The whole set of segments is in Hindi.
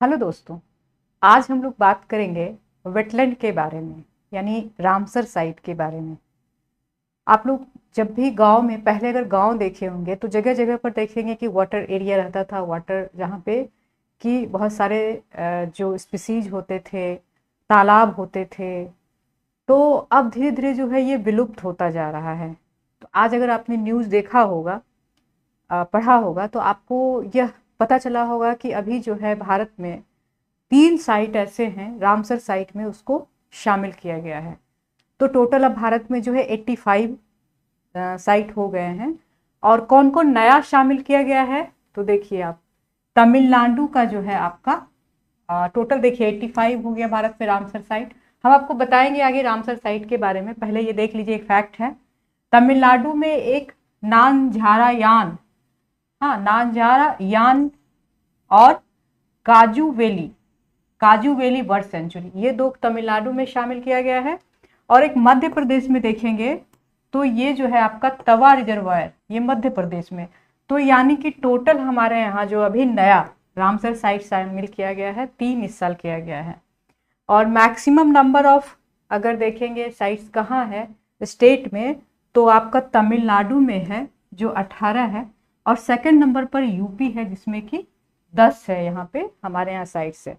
हेलो दोस्तों। आज हम लोग बात करेंगे वेटलैंड के बारे में, यानी रामसर साइट के बारे में। आप लोग जब भी गांव में, पहले अगर गांव देखे होंगे तो जगह जगह पर देखेंगे कि वाटर एरिया रहता था, वाटर जहाँ पे कि बहुत सारे जो स्पीसीज होते थे, तालाब होते थे। तो अब धीरे धीरे जो है ये विलुप्त होता जा रहा है। तो आज अगर आपने न्यूज़ देखा होगा, पढ़ा होगा, तो आपको यह पता चला होगा कि अभी जो है भारत में 3 साइट ऐसे हैं, रामसर साइट में उसको शामिल किया गया है। तो टोटल अब भारत में जो है 85 साइट हो गए हैं। और कौन कौन नया शामिल किया गया है तो देखिए आप, तमिलनाडु का जो है आपका टोटल देखिए 85 हो गया भारत में रामसर साइट। हम आपको बताएंगे आगे रामसर साइट के बारे में। पहले ये देख लीजिए, एक फैक्ट है, तमिलनाडु में एक नांजारायान, हाँ नांजारायान, और काजू वैली बर्ड सेंचुरी, ये दो तमिलनाडु में शामिल किया गया है। और एक मध्य प्रदेश में देखेंगे तो ये जो है आपका तवा रिजर्वायर, ये मध्य प्रदेश में। तो यानी कि टोटल हमारे यहाँ जो अभी नया रामसर साइट शामिल किया गया है, 3 इस साल किया गया है। और मैक्सिमम नंबर ऑफ अगर देखेंगे साइट्स कहाँ है स्टेट में, तो आपका तमिलनाडु में है जो 18 है, और सेकंड नंबर पर यूपी है जिसमें कि 10 है यहाँ पे हमारे यहाँ साइट से।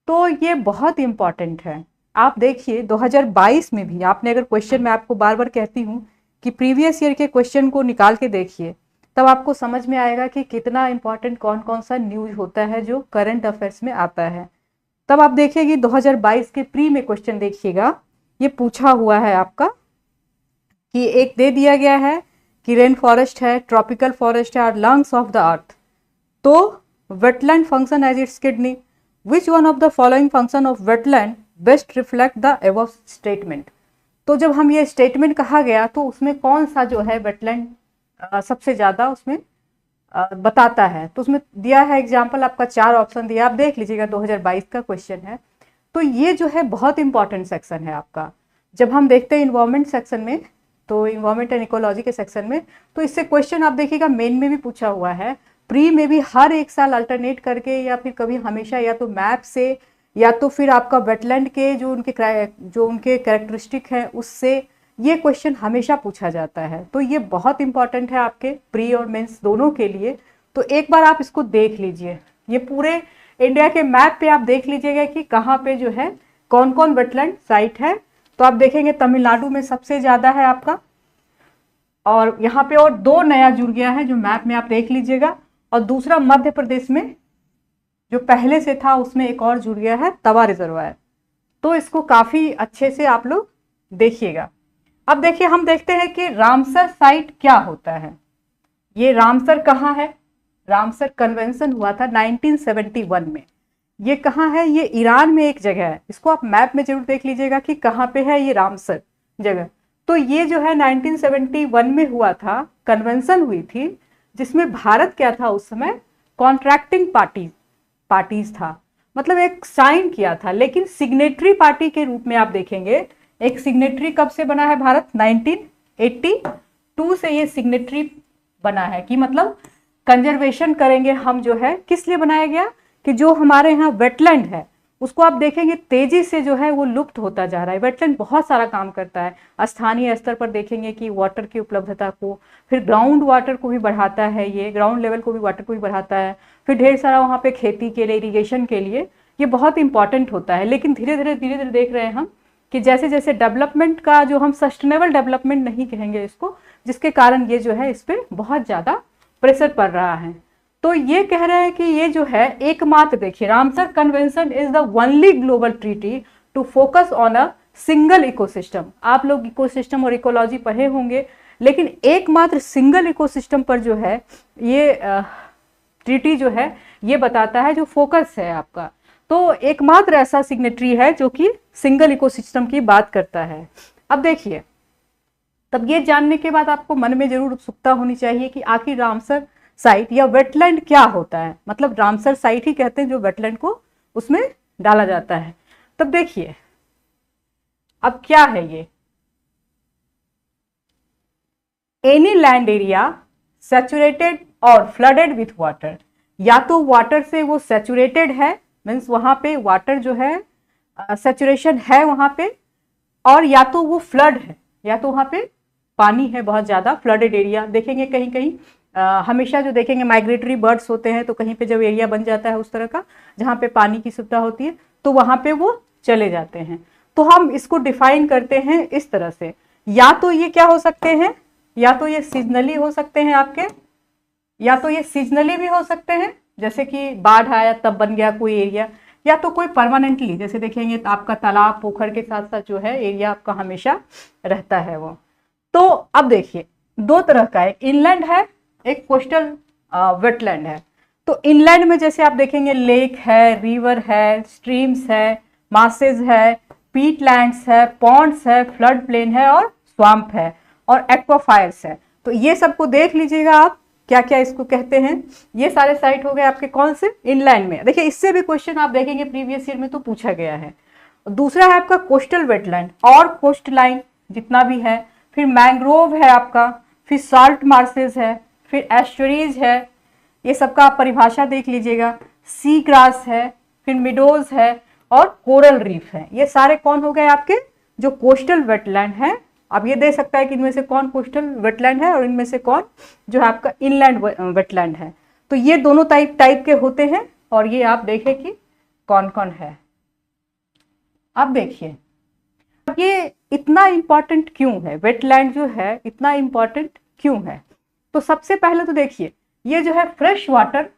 तो ये बहुत इंपॉर्टेंट है। आप देखिए 2022 में भी आपने अगर क्वेश्चन, मैं आपको बार बार कहती हूँ कि प्रीवियस ईयर के क्वेश्चन को निकाल के देखिए, तब आपको समझ में आएगा कि कितना इंपॉर्टेंट कौन कौन सा न्यूज होता है जो करंट अफेयर्स में आता है। तब आप देखिएगी 2022 के प्री में क्वेश्चन देखिएगा, ये पूछा हुआ है आपका कि एक दे दिया गया है कि रेन फॉरेस्ट है, ट्रॉपिकल फॉरेस्ट है, और लंग्स ऑफ द अर्थ। तो wetland function as its kidney, which one of the following function of wetland best reflect the above statement. तो जब हम ये स्टेटमेंट कहा गया तो उसमें कौन सा जो है वेटलैंड सबसे ज़्यादा उसमें बताता है, तो उसमें दिया है एग्जाम्पल, आपका 4 ऑप्शन दिया, आप देख लीजिएगा, 2022 का क्वेश्चन है। तो ये जो है बहुत इंपॉर्टेंट सेक्शन है आपका। जब हम देखते हैं इन्वायरमेंट सेक्शन में, तो इन्वायरमेंट एंड इकोलॉजी के सेक्शन में, तो इससे क्वेश्चन आप देखिएगा मेन में भी पूछा हुआ है, प्री में भी, हर एक साल अल्टरनेट करके, या फिर कभी हमेशा या तो मैप से, या तो फिर आपका वेटलैंड के जो उनके कैरेक्टरिस्टिक हैं उससे ये क्वेश्चन हमेशा पूछा जाता है। तो ये बहुत इंपॉर्टेंट है आपके प्री और मेंस दोनों के लिए। तो एक बार आप इसको देख लीजिए, ये पूरे इंडिया के मैप पे आप देख लीजिएगा कि कहाँ पे जो है कौन कौन वेटलैंड साइट है। तो आप देखेंगे तमिलनाडु में सबसे ज्यादा है आपका, और यहाँ पे और 2 नया जुड़ गया है जो मैप में आप देख लीजिएगा, और दूसरा मध्य प्रदेश में जो पहले से था उसमें एक और जुड़ गया है, तवा रिजर्वायर। तो इसको काफी अच्छे से आप लोग देखिएगा। अब देखिए, हम देखते हैं कि रामसर साइट क्या होता है। ये रामसर कहाँ है? रामसर कन्वेंशन हुआ था 1971 में। ये कहाँ है? ये ईरान में एक जगह है, इसको आप मैप में जरूर देख लीजिएगा कि कहाँ पे है ये रामसर जगह। तो ये जो है 1971 में हुआ था, कन्वेंशन हुई थी, जिसमें भारत क्या था उस समय, कॉन्ट्रैक्टिंग पार्टीज था, मतलब एक साइन किया था। लेकिन सिग्नेटरी पार्टी के रूप में आप देखेंगे, एक सिग्नेटरी कब से बना है भारत? 1982 से ये सिग्नेटरी बना है, कि मतलब कंजर्वेशन करेंगे हम, जो है किस लिए बनाया गया कि जो हमारे यहाँ वेटलैंड है उसको आप देखेंगे तेजी से जो है वो लुप्त होता जा रहा है। वेटलैंड बहुत सारा काम करता है, स्थानीय स्तर पर देखेंगे कि वाटर की उपलब्धता को, फिर ग्राउंड वाटर को भी बढ़ाता है, ये ग्राउंड लेवल को भी, वाटर को भी बढ़ाता है, फिर ढेर सारा वहाँ पे खेती के लिए, इरीगेशन के लिए ये बहुत इंपॉर्टेंट होता है। लेकिन धीरे धीरे देख रहे हैं हम कि जैसे जैसे डेवलपमेंट का, जो हम सस्टेनेबल डेवलपमेंट नहीं कहेंगे इसको, जिसके कारण ये जो है इस पर बहुत ज़्यादा प्रेशर पड़ रहा है। तो ये कह रहे हैं कि ये जो है एकमात्र, देखिए, Ramsar convention is the only global treaty to focus on a single ecosystem. आप लोग इकोसिस्टम और इकोलॉजी पढ़े होंगे, लेकिन एकमात्र सिंगल इकोसिस्टम पर जो है ये ट्रीटी जो है ये बताता है, जो फोकस है आपका। तो एकमात्र ऐसा सिग्नेटरी है जो कि सिंगल इकोसिस्टम की बात करता है। अब देखिए, तब ये जानने के बाद आपको मन में जरूर उत्सुकता होनी चाहिए कि आखिर रामसर साइट या वेटलैंड क्या होता है। मतलब रामसर साइट ही कहते हैं जो वेटलैंड को उसमें डाला जाता है। तब देखिए अब क्या है ये, एनी लैंड एरिया सैचुरेटेड और फ्लडेड विथ वाटर, या तो वाटर से वो सैचुरेटेड है मीन्स वहाँ पे वाटर जो है सैचुरेशन है वहाँ पे, और या तो वो फ्लड है, या तो वहाँ पे पानी है बहुत ज़्यादा, फ्लडेड एरिया देखेंगे कहीं कहीं। हमेशा जो देखेंगे माइग्रेटरी बर्ड्स होते हैं, तो कहीं पे जब एरिया बन जाता है उस तरह का जहाँ पे पानी की सुविधा होती है, तो वहाँ पे वो चले जाते हैं। तो हम इसको डिफाइन करते हैं इस तरह से, या तो ये क्या हो सकते हैं, या तो ये सीजनली हो सकते हैं आपके, या तो ये सीजनली भी हो सकते हैं, जैसे कि बाढ़ आया तब बन गया कोई एरिया, या तो कोई परमानेंटली, जैसे देखेंगे तो आपका तालाब पोखर के साथ साथ जो है एरिया आपका हमेशा रहता है वो। तो अब देखिए दो तरह का है, इनलैंड है, एक कोस्टल वेटलैंड है। तो इनलैंड में जैसे आप देखेंगे लेक है, रिवर है, स्ट्रीम्स है, मासेज है, पीटलैंड्स है, पॉन्ड्स है, फ्लड प्लेन है और स्वाम्प है और एक्वाफायर्स है। तो ये सबको देख लीजिएगा आप क्या क्या इसको कहते हैं। ये सारे साइट हो गए आपके कौन से, इनलैंड में। देखिए इससे भी क्वेश्चन आप देखेंगे प्रीवियस ईयर में तो पूछा गया है। दूसरा है आपका कोस्टल वेटलैंड और कोस्ट लाइन जितना भी है, फिर मैंग्रोव है आपका, फिर साल्ट मार्सेस है, फिर एस्टरीज है, ये सबका आप परिभाषा देख लीजिएगा, सी ग्रास है, फिर मिडोज है और कोरल रीफ है। ये सारे कौन हो गए आपके जो कोस्टल वेटलैंड है। अब ये दे सकता है कि इनमें से कौन कोस्टल वेटलैंड है और इनमें से कौन जो है आपका इनलैंड वेटलैंड है। तो ये दोनों टाइप के होते हैं और ये आप देखें कि कौन कौन है। अब देखिए अब ये इतना इंपॉर्टेंट क्यों है, वेटलैंड जो है इतना इंपॉर्टेंट क्यों है। तो सबसे पहले तो देखिए ये जो है फ्रेश वाटर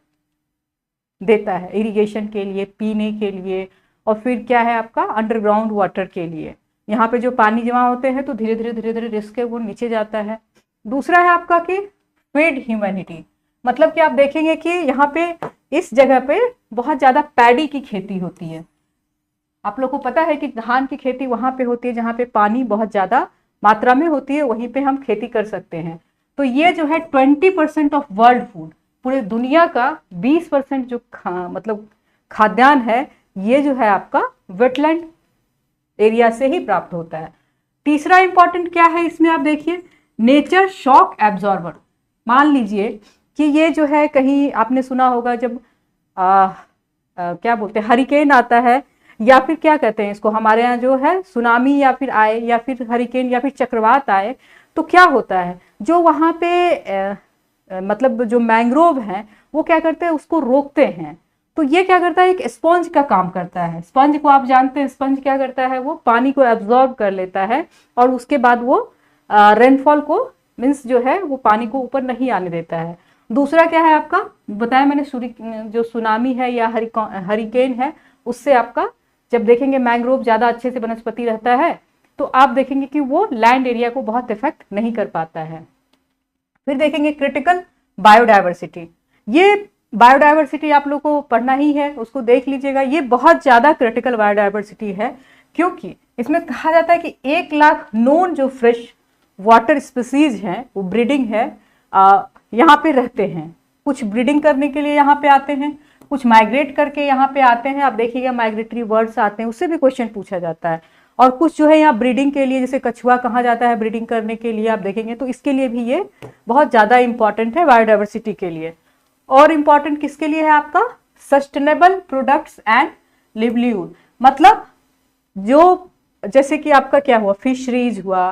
देता है इरिगेशन के लिए, पीने के लिए, और फिर क्या है आपका अंडरग्राउंड वाटर के लिए। यहाँ पे जो पानी जमा होते हैं तो धीरे धीरे रिस्क है वो नीचे जाता है। दूसरा है आपका कि फीड ह्यूमैनिटी, मतलब कि आप देखेंगे कि यहाँ पे इस जगह पे बहुत ज़्यादा पैडी की खेती होती है। आप लोग को पता है कि धान की खेती वहाँ पे होती है जहाँ पे पानी बहुत ज़्यादा मात्रा में होती है, वहीं पे हम खेती कर सकते हैं। तो ये जो है 20% ऑफ वर्ल्ड फूड, पूरे दुनिया का 20% जो मतलब खाद्यान्न है, ये जो है आपका वेटलैंड एरिया से ही प्राप्त होता है। तीसरा इंपॉर्टेंट क्या है इसमें आप देखिए, नेचर शॉक एब्जॉर्बर। मान लीजिए कि ये जो है कहीं आपने सुना होगा जब क्या बोलते हैं हरिकेन आता है, या फिर क्या कहते हैं इसको हमारे यहाँ जो है सुनामी या फिर आए, या फिर हरिकेन या फिर चक्रवात आए, तो क्या होता है जो वहाँ पे मतलब जो मैंग्रोव हैं वो क्या करते हैं उसको रोकते हैं। तो ये क्या करता है, एक स्पंज का काम करता है। स्पंज को आप जानते हैं, स्पंज क्या करता है, वो पानी को एब्जॉर्ब कर लेता है और उसके बाद वो रेनफॉल को मीन्स जो है वो पानी को ऊपर नहीं आने देता है। दूसरा क्या है आपका बताया मैंने, जो सुनामी है या हरिकेन है, उससे आपका जब देखेंगे मैंग्रोव ज़्यादा अच्छे से वनस्पति रहता है तो आप देखेंगे कि वो लैंड एरिया को बहुत इफेक्ट नहीं कर पाता है। फिर देखेंगे क्रिटिकल बायोडाइवर्सिटी। ये बायोडाइवर्सिटी आप लोग को पढ़ना ही है, उसको देख लीजिएगा। ये बहुत ज़्यादा क्रिटिकल बायोडाइवर्सिटी है क्योंकि इसमें कहा जाता है कि 1 लाख नोन जो फ्रेश वाटर स्पीसीज हैं वो ब्रीडिंग है यहाँ पे रहते हैं। कुछ ब्रीडिंग करने के लिए यहाँ पे आते हैं, कुछ माइग्रेट करके यहाँ पे आते हैं। आप देखिएगा माइग्रेटरी बर्ड्स आते हैं, उससे भी क्वेश्चन पूछा जाता है। और कुछ जो है यहाँ ब्रीडिंग के लिए, जैसे कछुआ कहाँ जाता है ब्रीडिंग करने के लिए, आप देखेंगे तो इसके लिए भी ये बहुत ज़्यादा इंपॉर्टेंट है बायोडाइवर्सिटी के लिए। और इम्पॉर्टेंट किसके लिए है आपका, सस्टेनेबल प्रोडक्ट्स एंड लिवलीहुड, मतलब जो जैसे कि आपका क्या हुआ, फिशरीज हुआ,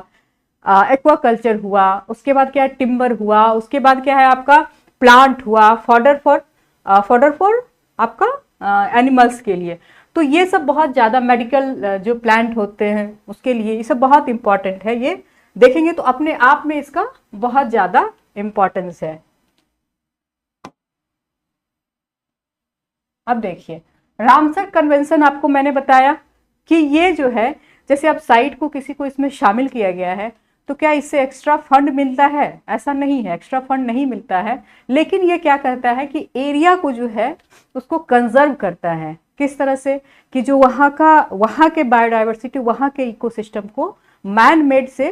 एक्वाकल्चर हुआ, उसके बाद क्या है टिम्बर हुआ, उसके बाद क्या है आपका प्लांट हुआ, फॉडर फॉर आपका एनिमल्स के लिए। तो ये सब बहुत ज़्यादा मेडिकल जो प्लांट होते हैं उसके लिए ये सब बहुत इंपॉर्टेंट है। ये देखेंगे तो अपने आप में इसका बहुत ज़्यादा इम्पॉर्टेंस है। अब देखिए रामसर कन्वेंशन, आपको मैंने बताया कि ये जो है जैसे अब साइट को किसी को इसमें शामिल किया गया है तो क्या इससे एक्स्ट्रा फंड मिलता है, ऐसा नहीं है, एक्स्ट्रा फंड नहीं मिलता है। लेकिन ये क्या करता है कि एरिया को जो है उसको कंजर्व करता है। किस तरह से कि जो वहाँ के बायोडाइवर्सिटी, वहाँ के इकोसिस्टम को मैन मेड से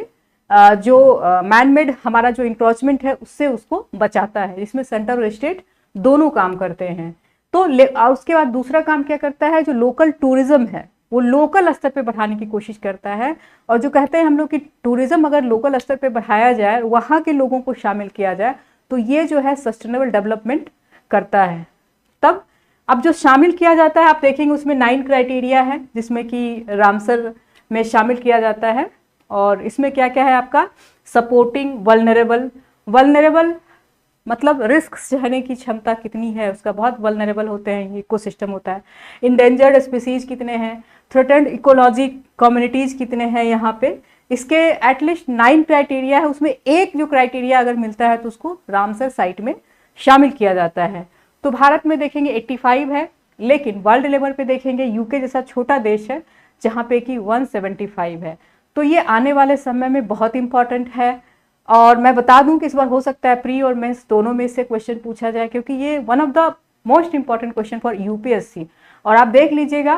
जो मैन मेड हमारा जो इंक्रोचमेंट है उससे उसको बचाता है, जिसमें सेंटर और स्टेट दोनों काम करते हैं। तो उसके बाद दूसरा काम क्या करता है, जो लोकल टूरिज्म है वो लोकल स्तर पे बढ़ाने की कोशिश करता है। और जो कहते हैं हम लोग कि टूरिज्म अगर लोकल स्तर पे बढ़ाया जाए, वहाँ के लोगों को शामिल किया जाए, तो ये जो है सस्टेनेबल डेवलपमेंट करता है। तब अब जो शामिल किया जाता है आप देखेंगे उसमें 9 क्राइटेरिया है, जिसमें कि रामसर में शामिल किया जाता है। और इसमें क्या क्या है आपका, सपोर्टिंग वल्नरेबल मतलब रिस्क सहने की क्षमता कितनी है उसका, बहुत वल्नरेबल होते हैं, इकोसिस्टम होता है। इंडेंजर्ड स्पीसीज कितने हैं, थ्रेटेंड इकोलॉजी कम्युनिटीज कितने हैं यहाँ पे। इसके एटलीस्ट 9 क्राइटेरिया है, उसमें एक जो क्राइटेरिया अगर मिलता है तो उसको रामसर साइट में शामिल किया जाता है। तो भारत में देखेंगे 85 है, लेकिन वर्ल्ड लेवल पे देखेंगे यूके जैसा छोटा देश है जहाँ पे कि 175 है। तो ये आने वाले समय में बहुत इंपॉर्टेंट है। और मैं बता दूं कि इस बार हो सकता है प्री और मेंस दोनों में से क्वेश्चन पूछा जाए, क्योंकि ये one of the most important question for UPSC. और आप देख लीजिएगा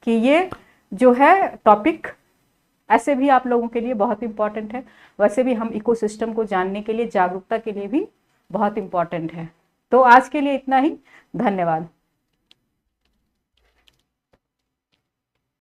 कि ये जो है टॉपिक ऐसे भी आप लोगों के लिए बहुत इंपॉर्टेंट है, वैसे भी हम इकोसिस्टम को जानने के लिए, जागरूकता के लिए भी बहुत इंपॉर्टेंट है। तो आज के लिए इतना ही, धन्यवाद।